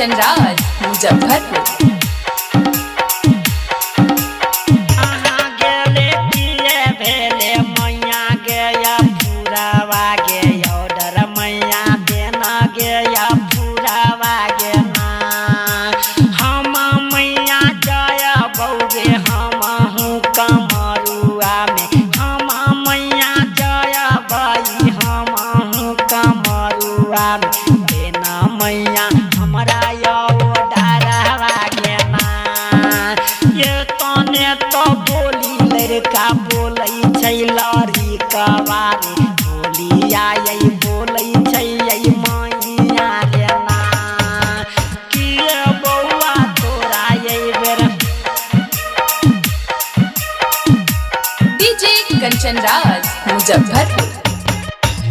कंचन राज मुजफ्फरपुर। मैया हमरा ये तने तो बोली लड़का बोलै छै लड़ी कवारी बोली आई बोलै छै मैया रे ना कि बौआ तोरा बेर डीजे कंचन राज मुजफ्फरपुर।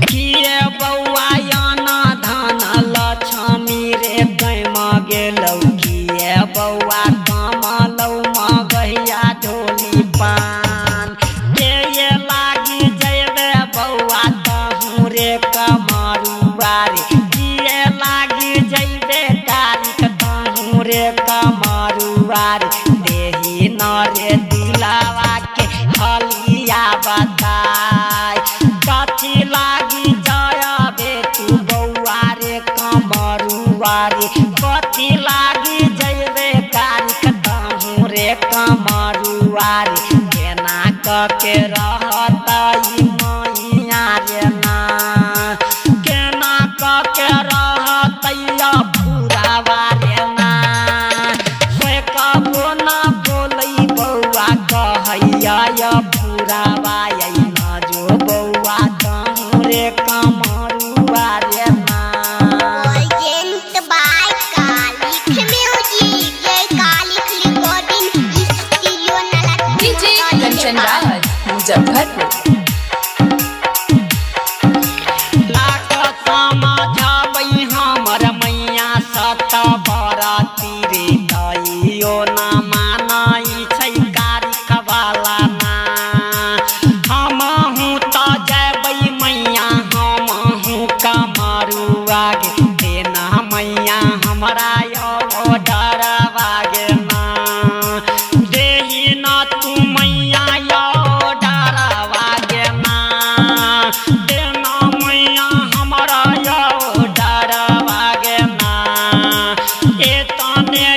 किए बौआ याना धान लक्ष्मी रे गैमा गेलौ किए बौआ कमलौ मगहिया ढोली पान के ये लागी जयबे बौआ तहूँ रे कमरुआ रे किए लागी जयबे तारीख तहूँ रे कमरुआ रे देही न रे दिलावा के हलिया बताय कथी लागी जायबे तू बौआ रे कमरुआ रे कथी लागी जयबे तारीख तहूँ रे कमरुआ रे केना के रहतै मैया रे ना केना के रहतै पूरावा रे ना से कबो ना बोलै बौआ कहैया पूरावा ना जो बौआ तहूँ रे कमरुआ रे ना। डीजे कंचन राज मुजफ्फरपुर। समझबै हमर मैया सत बरती रे तैयो ना मानै छै कारिख वाला ना हमहूँ तऽ जयबै मैया हमहूँ कमरुआ गे देना मैया हमरा डरवा गे ना देही ना तू मैया डरवा गे ना देना मैया हमरा डरवा गे ना ए तने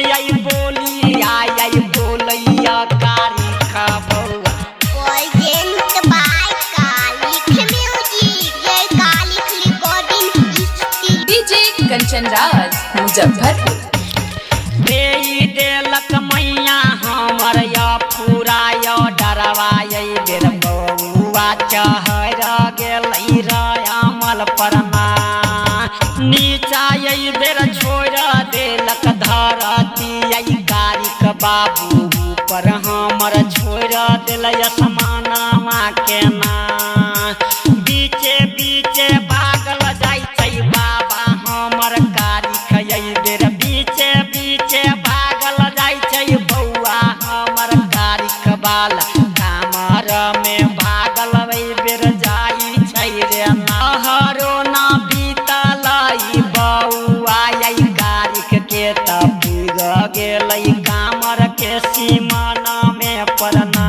बोली आई बोलैया कारिख बौआ डीजे कंचन राज मुजफ्फरपुर। देई देलक मैया हमर पूरा डरवा बेर बौआ चहर गेलै रामल परना नीचा बेर छोड़ देलक धरती कारिक बाबू पर हमर छोड़ दिल समानमा के ना बीचे बीचे भागल जाइ छै बाबा हमर कारिक बेर बीचे बीचे भागल जाइ छै बौआ हमर कारिक बाला कामर में भागल बेर जाइ छै रे नहरो ना बीतल बौआ कारिक के तब गेलै कामर के सीमाना में परना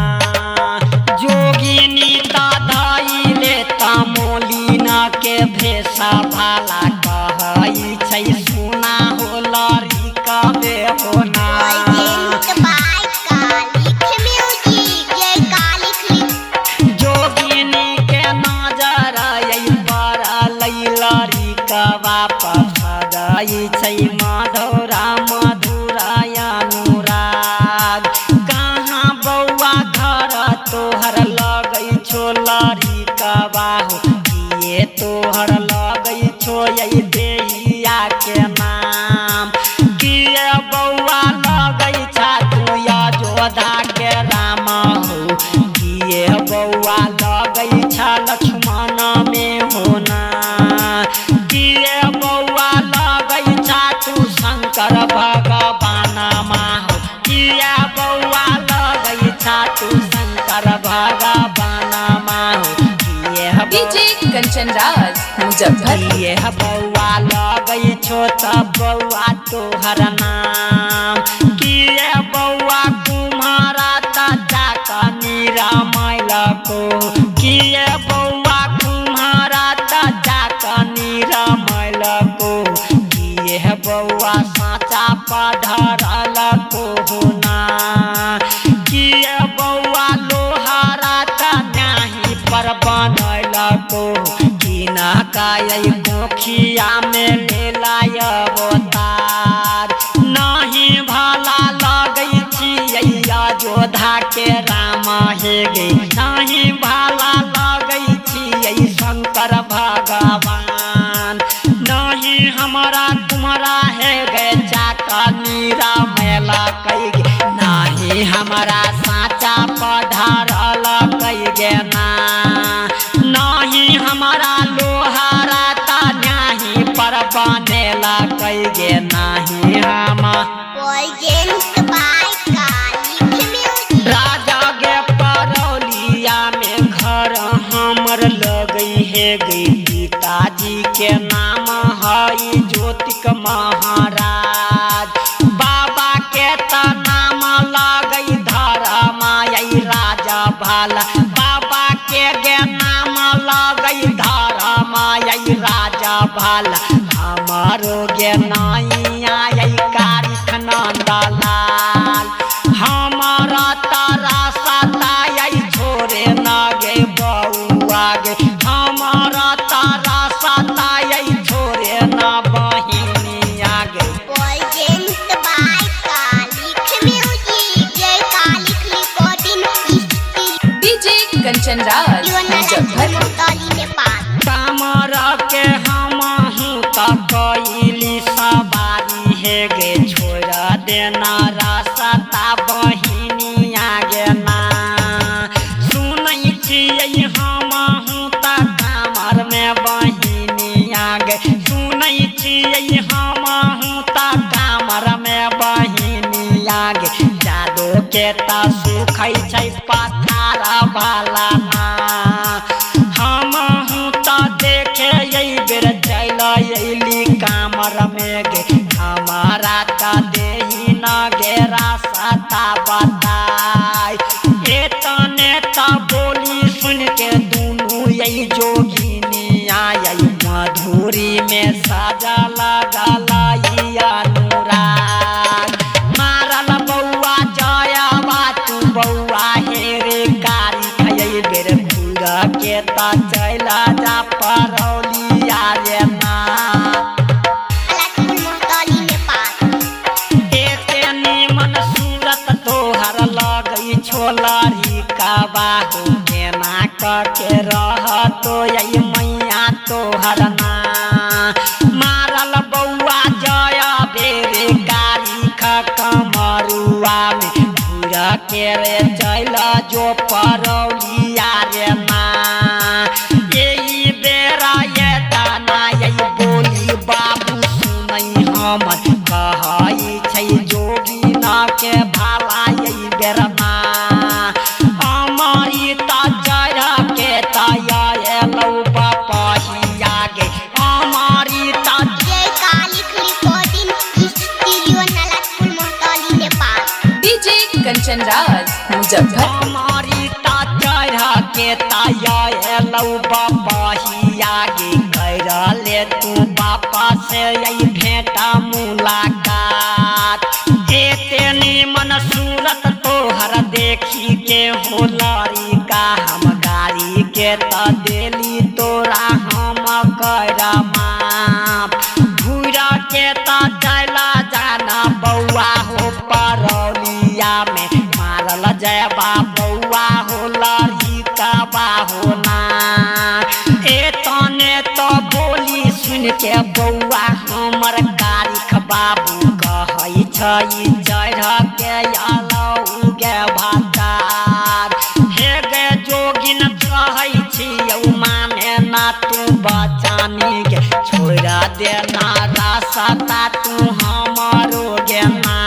जोगिनी दादाई ले तामोलिना के भेषा भाला कहै छै सुना हो लड़ी कबे होना जोगिनी के नजर पड़लै लड़ी कबा पसरै छै मधुरा अनुराग कहाँ बौआ घर तोहर लगै छो लड़ी कबाहो किए तोहर लगै छो देहिया के नाम किए बौआ लगै छा तू जोधा के राम हो किए बौआ लगै छा लक्ष्मण में होना किए बौआ लगै छा तू शंकर भगवान हो किया बौआ लगै छा तू शंकर भगवान हो डीजे कंचन राज मुजफ्फरपुर। बौआ लगै छोटा बउआ तोहर नाम किए बउआ कुम्हारा ताजा कनीरा मैला को किए बउआ कुम्हारा ताजा कनीरा मैला को किए बउआ साचा पढ़ल को होना किए बउआ लोहारा ता नाही पर बनल को किना काई कोखिया में लेलाय अवतार नहीं भला लगै छिया जोधा के राम हे गे नहीं भला लगै छियै शंकर भगवान नहीं हमारा तुम्हारा है गे जाका नीरा मेला कई गे नहीं हमारा साचा पढ़ल कई गे ना नहीं हमारा लोहारा ता नहीं पर बनेला कई गे नहीं हम राजा गे परौलिया में घर हमर लगई है गई पिताजी के नाम हई ज्योतिक महाराज बाबा के त नाम लगई धरमाई राजा भाला बाबा के गे नाम लगई धरमाई राजा भाला हमारो गे नैया कारिख नंदलाल हमारा तारा सताई छोरे न गे बउआ गे हमारा तारा सताई छोरे न बहिनिया गे डीजे कंचन राज मुजफ्फरपुर कमरा के हम हूँ त कैली सवारी है गे छोड़ देना रास्ता बहिनिया गे ना सुनै छियै हम हूँ त कमर में बहिनिया गे सुनै छियै हम हूँ त कमर में बहिनिया गे जादो के त सुखै छै पथार वाला ना हम हूँ त देखे बेर चल अली कामर में गे हमारा त देही न गे रास्ता बताई एतने त बोली सुन के दुनू यही जोगिनिया यही मधुरी में साजा लगल अनुराग मारल बउआ जयवा तू बउआ हे रे कारी खई बेर पूरा के त चला जा परौलिया रे ना एते निमन सूरत तोहर लगई छोलरी का बाहु केना के रह तो यही मैया तोहर ना मारल बउआ जय बेरे कारी कमरुआ में पूरा के रे चल जो परौलिया रे ना यही बेरा ये दाना यही बोली बाबू सुनई हमर कहई छै जोगी ना के भाला यही बेरा ना हमारी त जरा के तया एलौ बपहिया गे हमारी त डीजे कंचन राज मुजफ्फरपुर हमारी त जरा के तया एलौ बपहिया गे कर ले तू बापा से यही भेंटा मुलाकात एते निमन सूरत तोहर देखी के होलरी का हम गाड़ी के त देली तोरा हम कर माप घूरा के त चला जाना बउआ हो परौलिया में मारल जयबा बउआ हो लड़ी का बाहो ना एतने तो बोली सुन के बउआ हमर कारिख बाबू कहै छै चढ़ के आलौ गे भातार हे गे जोगिन कहै छियौ माने ना तू बचानी गे छोड़ देना रास्ता तू हमारो गे ना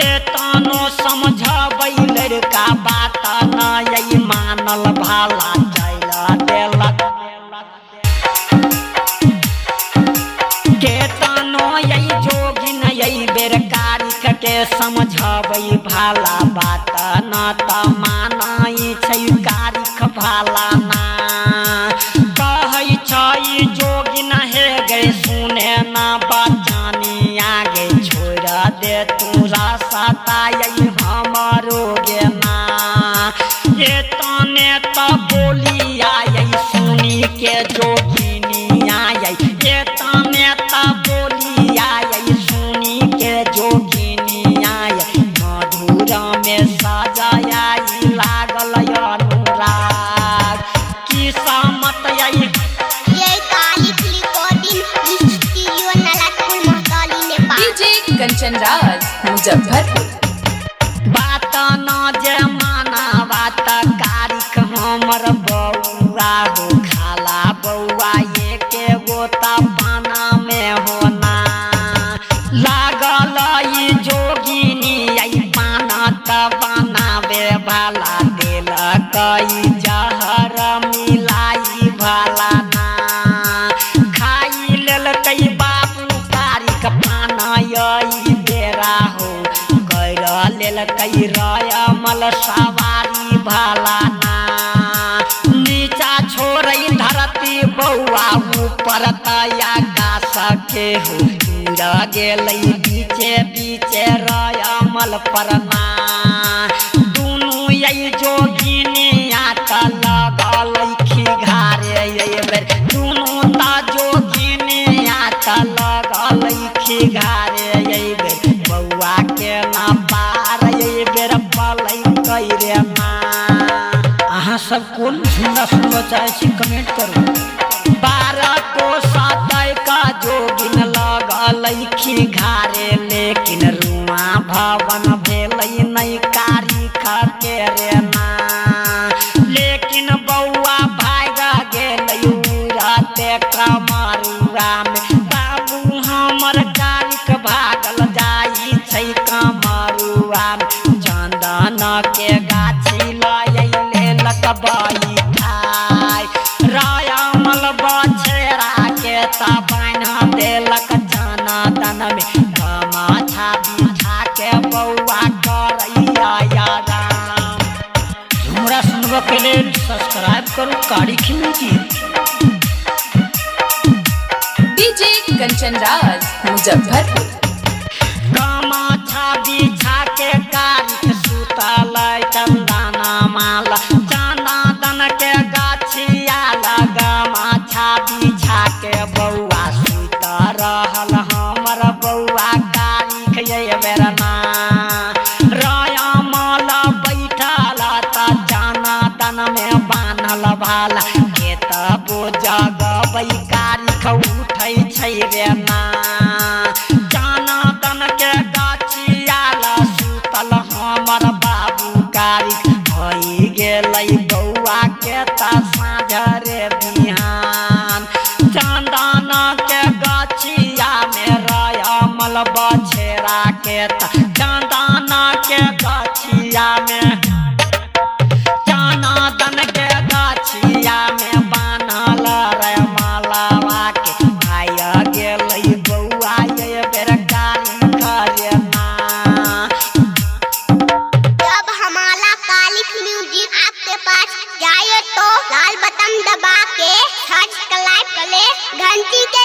एतनो समझबै लड़का बात न यही मानल भाला चल देलक के के समझाबै भाला बात न त मानै छै कारिख भाला ना कहै छै जोगिन हे गे सुने ना बचानी आगे छोड़ दे तोरा सतायै हमरो गे ना ये तने त बोली आयै सुनी के जोगिनी आयै ये तने त बोली आयै सुनी के जोगिनी आयै मधुर में सजाई लागल अनुराग की सामत आई ये कालिख recording studio Nalatpur Mahatauli Nepal. DJ Kanchan Raj Muzaffarpur. बात न जे माना बात कारिख हमर बौआ हो खाला बौआ एके गोता पाना में होना लागल ई जोगिनी आई पाना त बनावे भाला देल कई जहर मिलाई भाला ना खाई लेल कई बाबू कारिख पाना यही बेरा हो कर लेल कई रयमल सवारी भाला ना नीचा छोड़ै धरती बौआ ऊपर तया गाछ के हो गिर गेलै बीचे बीचे रयमल परना दुनू यही जोगिनिया त लगलै खिघारे ये बेर दुनू ता जोगिनिया त लगलै खिघारे ये बेर बौआ के ना पार ये बेर पलै कैरे ना। अहाँ सब कोन सुनना सुनबा चाहे छी कमेंट करू। 12 को 7 का जोगिन लगलै खिघारे लेकिन रुआ भवन भेलै नै कारिख के रे ना लेकिन बौआ भाग गेलै उड़ते कमरुआ में बाबू हमर कारिख भागल जाइ छै कमरुआ में चंदन के गाछी लय लेलक बैठाय रयमल बछेरा के त बान्ह देलक चंदन में गमछा बिछा के बौआ करैया आराम। हमरा सुनबा के लेल सब्सक्राइब करू कारिख म्यूजिक। डीजे कंचन राज मुजफ्फरपुर। गमछा बिछा के कारिख सुतल चंदन माला चंदन के गाछिया गमछा बिछा के बौआ सुत रहल हमर बौआ कारिख ये बेर ना रयमल बैठल त चंदन में बान्हल भाला के तबो जगबै कारिख उठै छै रे ना चंदन के गाछिया सुतल हमर बाबू कारिख भई गेलै बौआ के त साँझ रे बिहान चंदन के गाछिया में रयमल बछेरा के त चंदन के गाछिया में चंदन के गाछिया में बान्हल रयमलवा के भाय गेलै बौआ ये बेर कारिख रे ना। जब हमारा कालिख म्यूजिक आपके पास जाए तो लाल बटन दबा के सब्सक्राइब कर ले, घंटी के